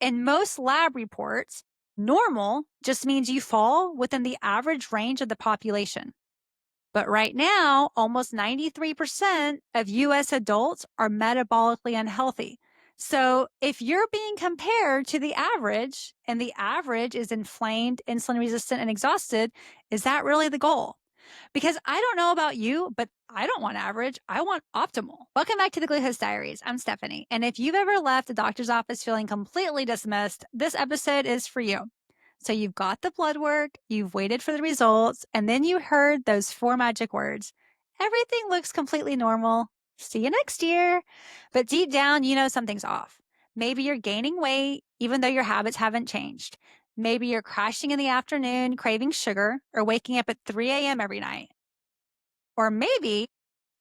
In most lab reports, normal just means you fall within the average range of the population. But right now, almost 93% of US adults are metabolically unhealthy. So if you're being compared to the average and the average is inflamed, insulin resistant, and exhausted, is that really the goal? Because I don't know about you, but I don't want average. I want optimal. Welcome back to the Glucose Diaries. I'm Stephanie. And if you've ever left the doctor's office feeling completely dismissed, this episode is for you. So you've got the blood work, you've waited for the results, and then you heard those four magic words. Everything looks completely normal. See you next year. But deep down, you know something's off. Maybe you're gaining weight, even though your habits haven't changed. Maybe you're crashing in the afternoon, craving sugar, or waking up at 3 a.m. every night. Or maybe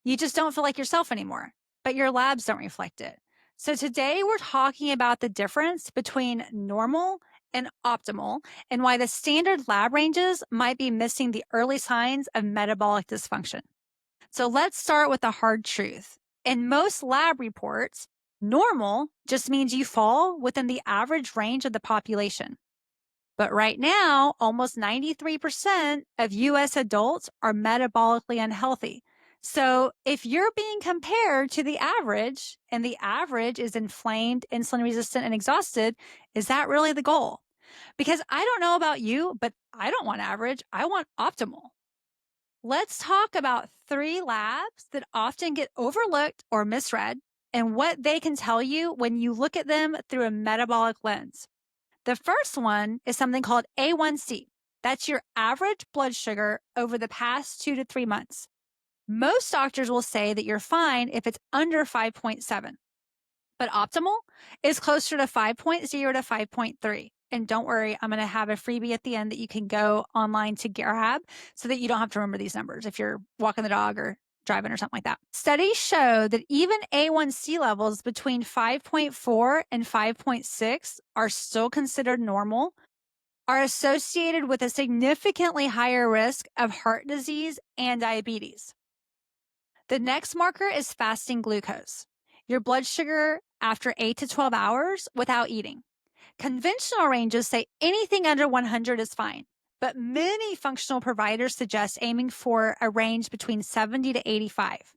you just don't feel like yourself anymore, but your labs don't reflect it. So today we're talking about the difference between normal and optimal and why the standard lab ranges might be missing the early signs of metabolic dysfunction. So let's start with the hard truth. In most lab reports, normal just means you fall within the average range of the population. But right now, almost 93% of US adults are metabolically unhealthy. So if you're being compared to the average and the average is inflamed, insulin resistant, and exhausted, is that really the goal? Because I don't know about you, but I don't want average. I want optimal. Let's talk about three labs that often get overlooked or misread and what they can tell you when you look at them through a metabolic lens. The first one is something called A1C. That's your average blood sugar over the past 2 to 3 months. Most doctors will say that you're fine if it's under 5.7, but optimal is closer to 5.0 to 5.3. And don't worry, I'm going to have a freebie at the end that you can go online to grab so that you don't have to remember these numbers if you're walking the dog or driving or something like that. Studies show that even A1C levels between 5.4 and 5.6 are still considered normal, are associated with a significantly higher risk of heart disease and diabetes. The next marker is fasting glucose, your blood sugar after 8 to 12 hours without eating. Conventional ranges say anything under 100 is fine, but many functional providers suggest aiming for a range between 70 to 85.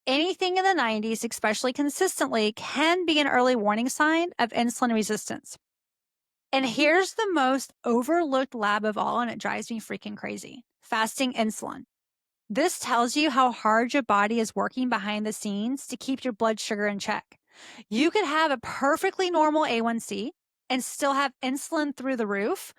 Anything in the 90s, especially consistently, can be an early warning sign of insulin resistance. And here's the most overlooked lab of all, and it drives me freaking crazy: fasting insulin. This tells you how hard your body is working behind the scenes to keep your blood sugar in check. You could have a perfectly normal A1C and still have insulin through the roof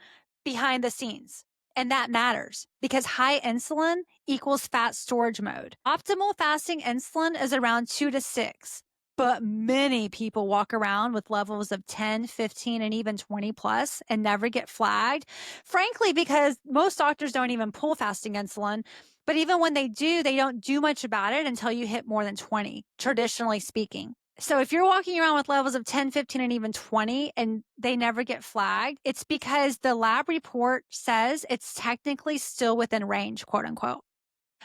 behind the scenes. And that matters because high insulin equals fat storage mode. Optimal fasting insulin is around 2 to 6, but many people walk around with levels of 10, 15, and even 20 plus and never get flagged. Frankly, because most doctors don't even pull fasting insulin. But even when they do, they don't do much about it until you hit more than 20, traditionally speaking. So if you're walking around with levels of 10, 15, and even 20 and they never get flagged, it's because the lab report says it's technically still within range, quote unquote.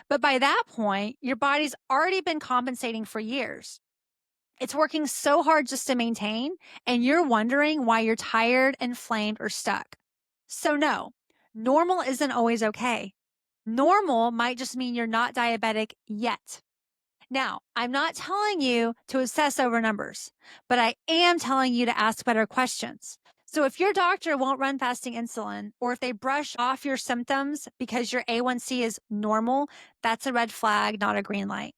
But by that point, your body's already been compensating for years. It's working so hard just to maintain, and you're wondering why you're tired, inflamed, or stuck. So no, normal isn't always okay. Normal might just mean you're not diabetic yet. Now, I'm not telling you to obsess over numbers, but I am telling you to ask better questions. So if your doctor won't run fasting insulin, or if they brush off your symptoms because your A1C is normal, that's a red flag, not a green light.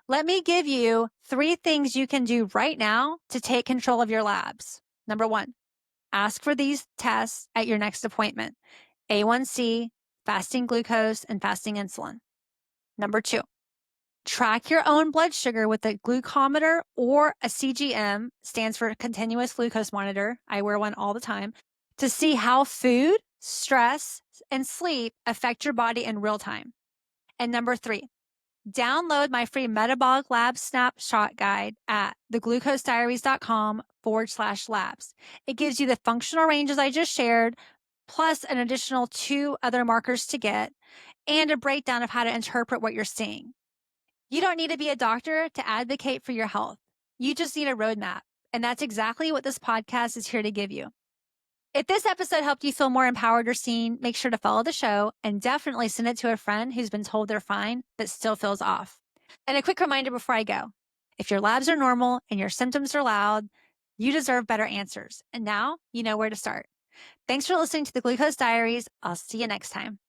Let me give you 3 things you can do right now to take control of your labs. Number 1, ask for these tests at your next appointment: A1C, fasting glucose, and fasting insulin. Number 2, track your own blood sugar with a glucometer or a CGM, stands for continuous glucose monitor. I wear one all the time to see how food, stress, and sleep affect your body in real time. And number 3, download my free Metabolic Lab Snapshot Guide at theglucosediaries.com/labs. It gives you the functional ranges I just shared, plus an additional 2 other markers to get, and a breakdown of how to interpret what you're seeing. You don't need to be a doctor to advocate for your health. You just need a roadmap. And that's exactly what this podcast is here to give you. If this episode helped you feel more empowered or seen, make sure to follow the show and definitely send it to a friend who's been told they're fine but still feels off. And a quick reminder before I go, if your labs are normal and your symptoms are loud, you deserve better answers. And now you know where to start. Thanks for listening to the Glucose Diaries. I'll see you next time.